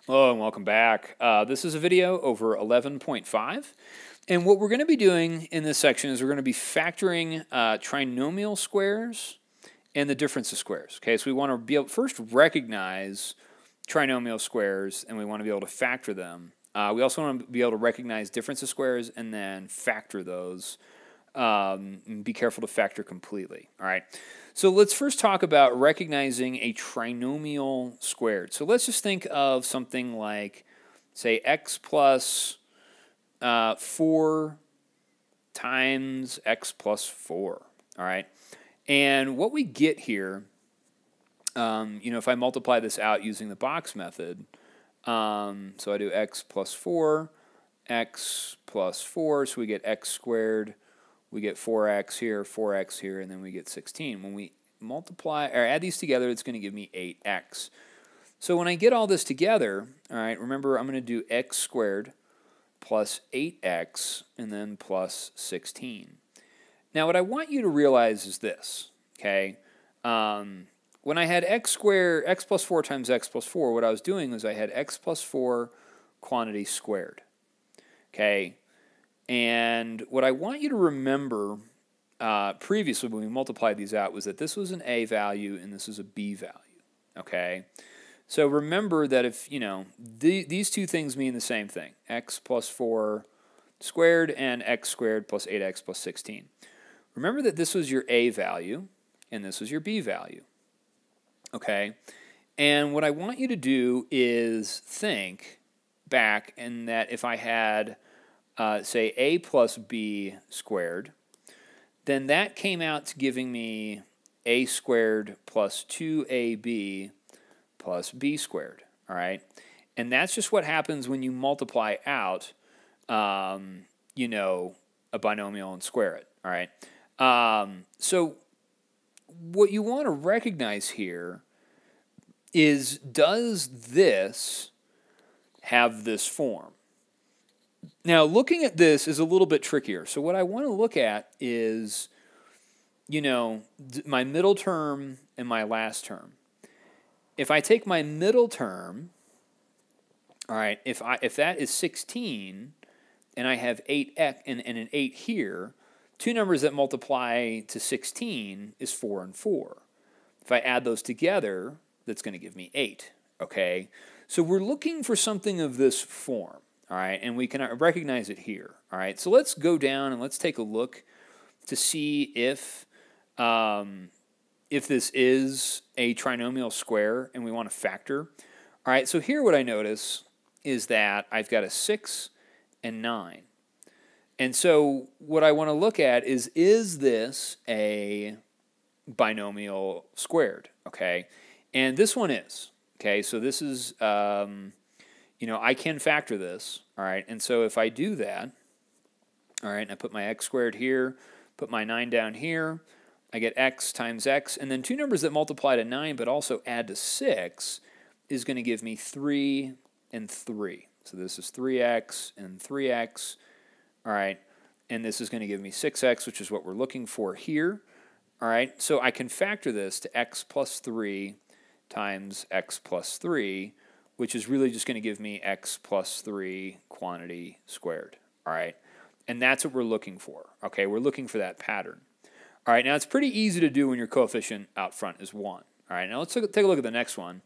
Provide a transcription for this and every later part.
Hello and welcome back. This is a video over 11.5. And what we're going to be doing in this section is we're going to be factoring trinomial squares and the difference of squares. Okay, so we want to be able to first recognize trinomial squares and we want to be able to factor them. We also want to be able to recognize difference of squares and then factor those. And be careful to factor completely. All right. So let's first talk about recognizing a trinomial squared. So let's just think of something like, say, x plus 4 times x plus 4. All right. And what we get here, if I multiply this out using the box method, so I do x plus 4, so we get x squared. We get 4x here, and then we get 16. When we multiply or add these together, it's going to give me 8x. So when I get all this together, all right, remember I'm going to do x squared plus 8x and then plus 16. Now what I want you to realize is this, okay? When I had x plus 4 times x plus 4, what I was doing was I had x plus 4 quantity squared, okay? And what I want you to remember previously when we multiplied these out was that this was an a value and this is a b value, okay? So remember that if, these two things mean the same thing, x plus 4 squared and x squared plus 8x plus 16. Remember that this was your a value and this was your b value, okay? And what I want you to do is think back in that if I had say a plus b squared, then that came out to giving me a squared plus 2ab plus b squared, all right? And that's just what happens when you multiply out, a binomial and square it, all right? So what you want to recognize here is, does this have this form? Now, looking at this is a little bit trickier. So what I want to look at is, my middle term and my last term. If I take my middle term, all right, if that is 16 and I have 8x and an 8 here, two numbers that multiply to 16 is 4 and 4. If I add those together, that's going to give me 8, okay? So we're looking for something of this form. All right, and we can recognize it here. All right, so let's go down and let's take a look to see if this is a trinomial square and we want to factor. All right, so here what I notice is that I've got a 6 and 9. And so what I want to look at is this a binomial squared, okay? And this one is, okay? So this is... I can factor this, all right? And so if I do that, all right, and I put my x squared here, put my 9 down here, I get x times x, and then two numbers that multiply to 9 but also add to 6 is going to give me 3 and 3. So this is 3x and 3x, all right? And this is going to give me 6x, which is what we're looking for here, all right? So I can factor this to x plus 3 times x plus 3, which is really just going to give me x plus 3 quantity squared, all right? And that's what we're looking for, okay? We're looking for that pattern. All right, now it's pretty easy to do when your coefficient out front is 1. All right, now let's take a look at the next one.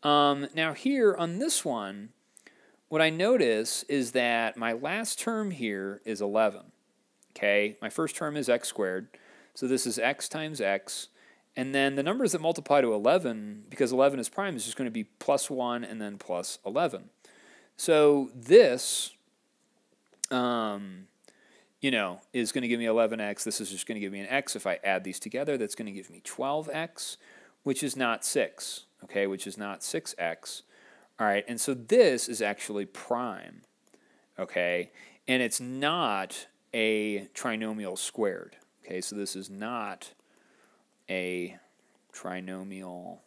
Now here on this one, what I notice is that my last term here is 11, okay? My first term is x squared, so this is x times x. And then the numbers that multiply to 11, because 11 is prime, is just going to be plus 1 and then plus 11. So this, is going to give me 11x. This is just going to give me an x. If I add these together, that's going to give me 12x, which is not 6, okay, which is not 6x. All right, and so this is actually prime, okay, and it's not a trinomial squared, okay, so this is not a trinomial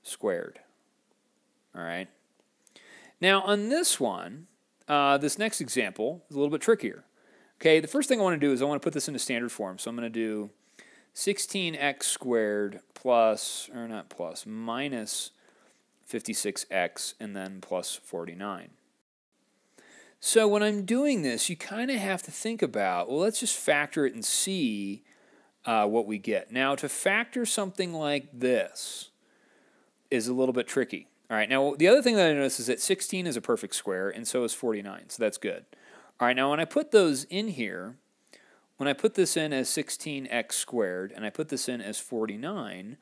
squared, all right? Now, on this one, this next example is a little bit trickier. Okay, the first thing I want to do is I want to put this into standard form. So I'm going to do 16x squared plus, or not plus, minus 56x, and then plus 49. So when I'm doing this, you kind of have to think about, well, let's just factor it and see what we get. Now, to factor something like this is a little bit tricky. All right, now the other thing that I noticed is that 16 is a perfect square, and so is 49, so that's good. All right, now when I put those in here, when I put this in as 16x squared, and I put this in as 49,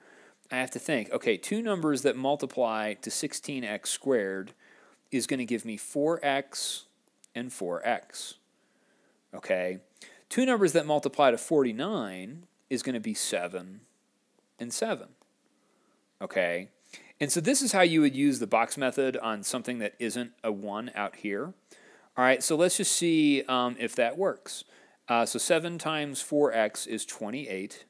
I have to think, okay, two numbers that multiply to 16x squared is going to give me 4x and 4x. Okay, two numbers that multiply to 49 is going to be 7 and 7. Okay, and so this is how you would use the box method on something that isn't a 1 out here. All right, so let's just see if that works. So 7 times 4x is 28.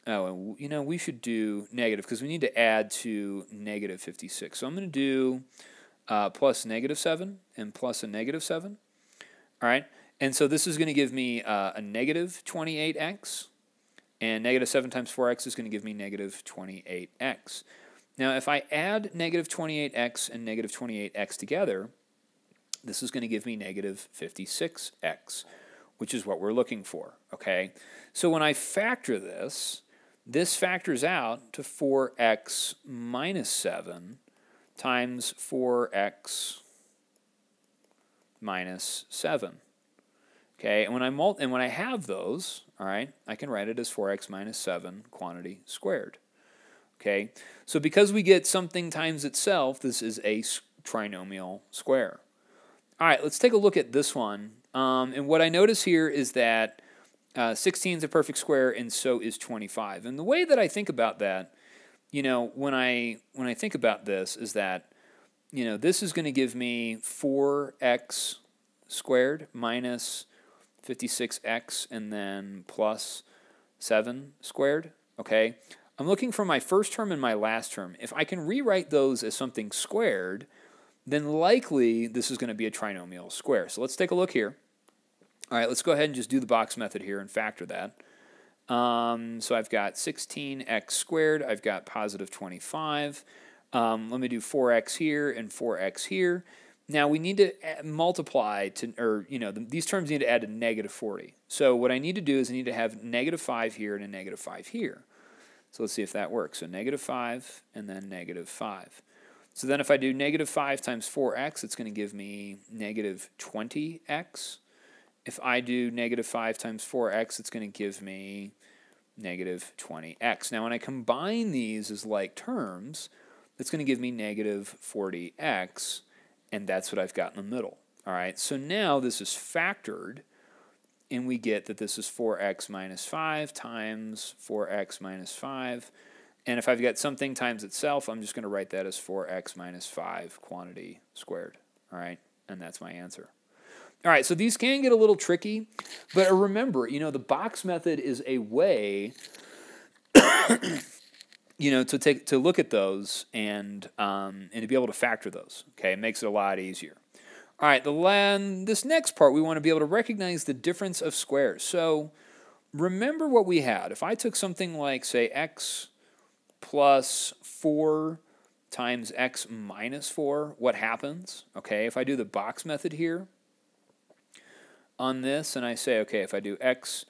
Oh, and we should do negative because we need to add to negative 56. So I'm going to do plus negative 7 and plus a negative 7. All right, and so this is going to give me a negative 28x, and negative 7 times 4x is going to give me negative 28x. Now, if I add negative 28x and negative 28x together, this is going to give me negative 56x, which is what we're looking for, okay? So when I factor this, this factors out to 4x minus 7 times 4x minus 7. Okay, and when I have those, all right, I can write it as 4x minus 7 quantity squared. Okay, so because we get something times itself, this is a trinomial square. All right, let's take a look at this one. And what I notice here is that 16 is a perfect square, and so is 25. And the way that I think about that, when I think about this, is that, this is going to give me 4x squared minus 56x and then plus 7 squared. Okay, I'm looking for my first term and my last term. If I can rewrite those as something squared, then likely this is going to be a trinomial square. So let's take a look here. All right, let's go ahead and just do the box method here and factor that. So I've got 16x squared. I've got positive 25. Let me do 4x here and 4x here. Now we need to multiply to, these terms need to add to negative 40. So what I need to do is I need to have negative 5 here and a negative 5 here. So let's see if that works. So negative 5 and then negative 5. So then if I do negative 5 times 4x, it's going to give me negative 20x. If I do negative 5 times 4x, it's going to give me negative 20x. Now when I combine these as like terms, it's going to give me negative 40x, and that's what I've got in the middle. All right, so now this is factored, and we get that this is 4x minus 5 times 4x minus 5. And if I've got something times itself, I'm just going to write that as 4x minus 5 quantity squared. All right, and that's my answer. All right, so these can get a little tricky, but remember, the box method is a way, to look at those and to be able to factor those. Okay, it makes it a lot easier. All right, this next part, we want to be able to recognize the difference of squares. So remember what we had. If I took something like, say, x plus 4 times x minus 4, what happens? Okay, if I do the box method here on this, and I say, okay, if I do x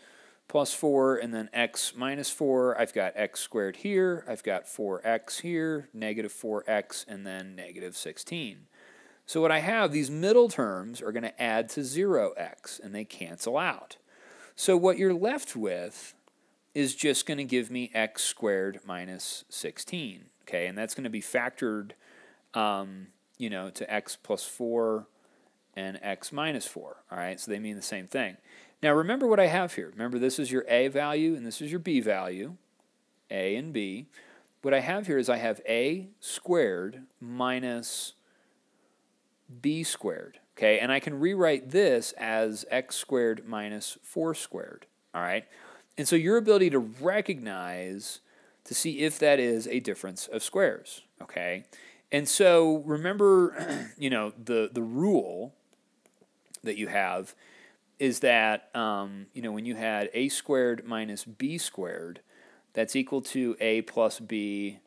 plus 4 and then x minus 4, I've got x squared here, I've got 4x here, negative 4x, and then negative 16. So what I have, these middle terms are going to add to 0x, and they cancel out. So what you're left with is just going to give me x squared minus 16. Okay, and that's going to be factored, to x plus 4 and x minus 4. All right, so they mean the same thing. Now remember what I have here. Remember, this is your a value and this is your b value, a and b. What I have here is I have a squared minus b squared. Okay, and I can rewrite this as x squared minus 4 squared. All right, and so your ability to recognize, to see if that is a difference of squares. Okay, and so remember, the rule that you have is that, when you had a squared minus b squared, that's equal to a plus b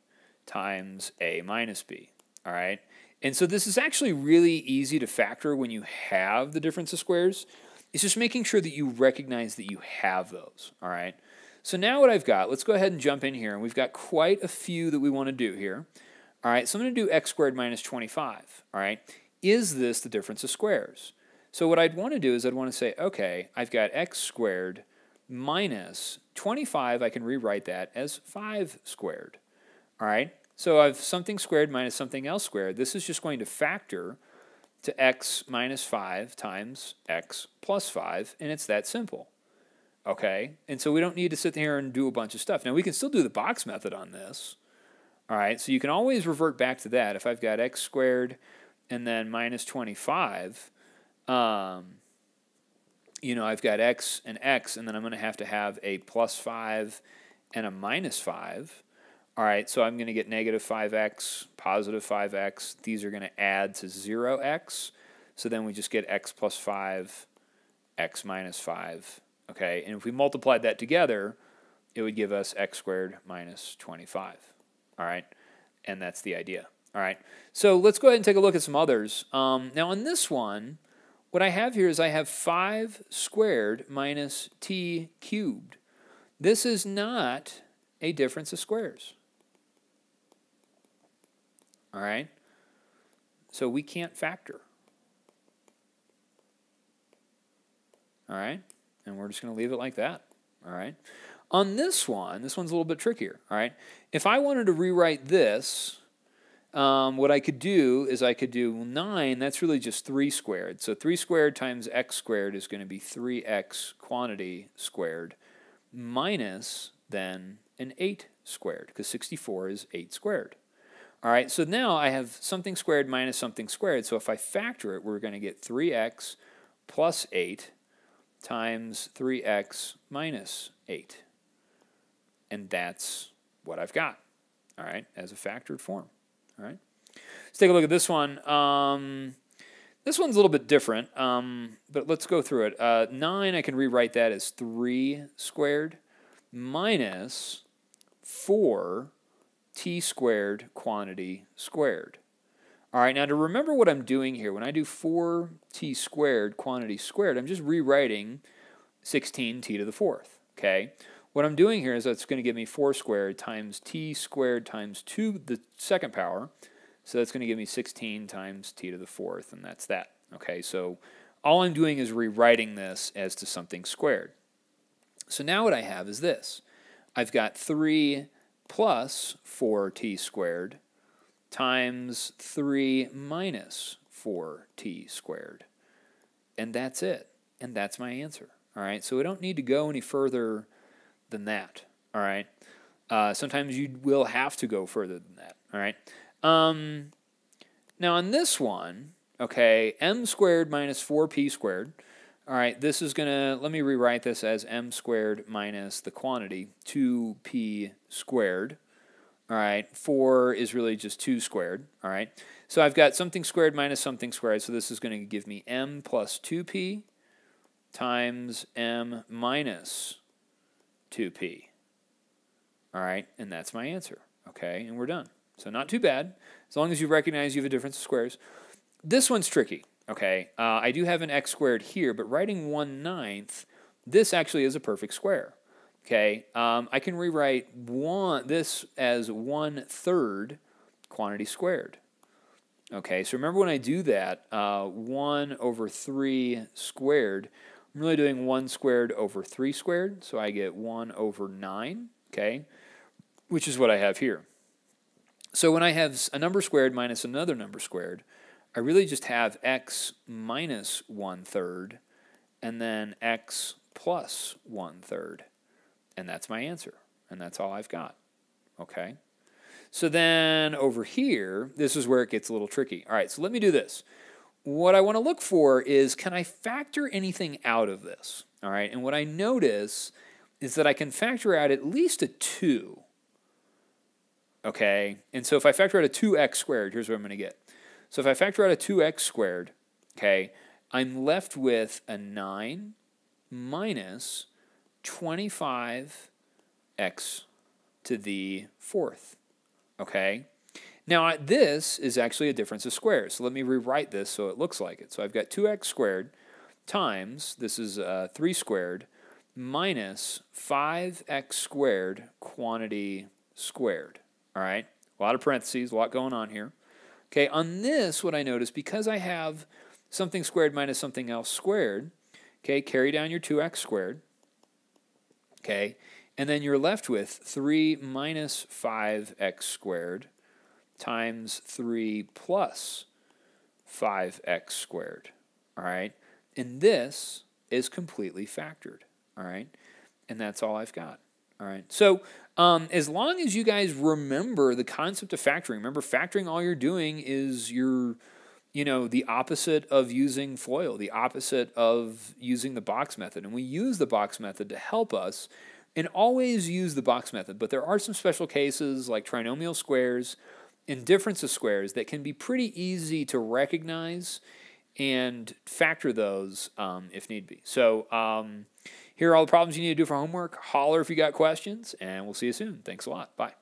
times a minus b. All right? And so this is actually really easy to factor when you have the difference of squares. It's just making sure that you recognize that you have those. All right? So now what I've got, let's go ahead and jump in here. And we've got quite a few that we want to do here. All right, so I'm going to do x squared minus 25. All right? Is this the difference of squares? So what I'd want to do is I'd want to say, okay, I've got x squared minus 25. I can rewrite that as 5 squared. All right? So I've something squared minus something else squared. This is just going to factor to x minus 5 times x plus 5, and it's that simple. Okay? And so we don't need to sit here and do a bunch of stuff. Now, we can still do the box method on this. All right? So you can always revert back to that. If I've got x squared and then minus 25, you know, I've got x, and then I'm going to have a plus 5 and a minus 5. All right, so I'm going to get negative 5x, positive 5x. These are going to add to 0x. So then we just get x plus 5, x minus 5. Okay, and if we multiplied that together, it would give us x squared minus 25. All right, and that's the idea. All right, so let's go ahead and take a look at some others. Now on this one, what I have here is I have 5 squared minus t cubed. This is not a difference of squares. All right? So we can't factor. All right? And we're just going to leave it like that. All right? On this one's a little bit trickier. All right? If I wanted to rewrite this, what I could do is I could do 9, that's really just 3 squared. So 3 squared times x squared is going to be 3x quantity squared minus then an 8 squared, because 64 is 8 squared. All right, so now I have something squared minus something squared. So if I factor it, we're going to get 3x plus 8 times 3x minus 8. And that's what I've got, all right, as a factored form. All right, let's take a look at this one. This one's a little bit different, but let's go through it. 9, I can rewrite that as 3 squared minus 4 t squared quantity squared. All right, now to remember what I'm doing here, when I do 4t squared quantity squared, I'm just rewriting 16t to the 4th, okay? What I'm doing here is that's going to give me 4 squared times t squared times 2 the second power, so that's going to give me 16 times t to the 4th, and that's that, okay? So all I'm doing is rewriting this as to something squared. So now what I have is this. I've got 3 plus 4t squared times 3 minus 4t squared. And that's it. And that's my answer. All right, so we don't need to go any further than that. All right, sometimes you will have to go further than that. All right, now on this one, okay, m squared minus 4p squared. All right, this is gonna, let me rewrite this as m squared minus the quantity 2p squared. All right, 4 is really just 2 squared. All right, so I've got something squared minus something squared, so this is going to give me m plus 2p times m minus 2p. All right, and that's my answer. Okay, and we're done. So not too bad, as long as you recognize you have a difference of squares. This one's tricky. Okay, I do have an x squared here, but writing 1/9, this actually is a perfect square. Okay, I can rewrite this as 1/3 quantity squared. Okay, so remember when I do that, 1 over 3 squared, I'm really doing 1 squared over 3 squared, so I get 1 over 9, okay, which is what I have here. So when I have a number squared minus another number squared, I really just have x minus 1/3 and then x plus 1/3. And that's my answer. And that's all I've got. Okay? So then over here, this is where it gets a little tricky. All right, so let me do this. What I want to look for is, can I factor anything out of this? All right, and what I notice is that I can factor out at least a 2. Okay, and so if I factor out a 2x squared, here's what I'm going to get. So if I factor out a 2x squared, okay, I'm left with a 9 minus 25x to the 4th. okay? Now, this is actually a difference of squares. So let me rewrite this so it looks like it. So I've got 2x squared times, this is 3 squared, minus 5x squared quantity squared. All right? A lot of parentheses, a lot going on here. Okay, on this, what I notice, because I have something squared minus something else squared, okay, carry down your 2x squared, okay, and then you're left with 3 minus 5x squared times 3 plus 5x squared, all right? And this is completely factored, all right? And that's all I've got, all right? So as long as you guys remember the concept of factoring, remember factoring, all you're doing is you're, the opposite of using FOIL, the opposite of using the box method. And we use the box method to help us, and always use the box method. But there are some special cases like trinomial squares and difference of squares that can be pretty easy to recognize and factor those if need be. So here are all the problems you need to do for homework. Holler if you got questions, and we'll see you soon. Thanks a lot. Bye.